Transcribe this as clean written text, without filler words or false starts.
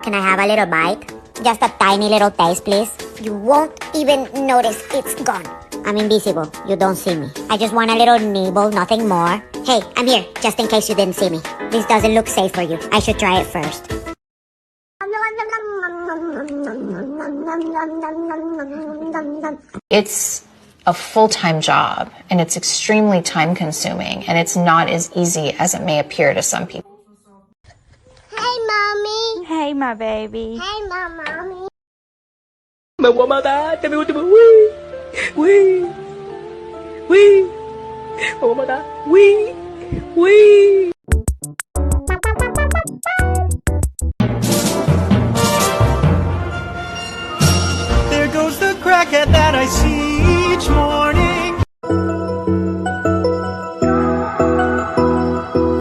Can I have a little bite? Just a tiny little taste, please. You won't even notice it's gone. I'm invisible. You don't see me. I just want a little nibble, nothing more. Hey, I'm here, just in case you didn't see me. This doesn't look safe for you. I should try it first. It's a full-time job, and it's extremely time-consuming, and it's not as easy as it may appear to some people. Hey, Mommy. Hey, my baby. Hey, Mommy. Me voy a matar, te me gusta, uy, uy, uy, me voy a matar, uy, uy. There goes the crackhead that I see.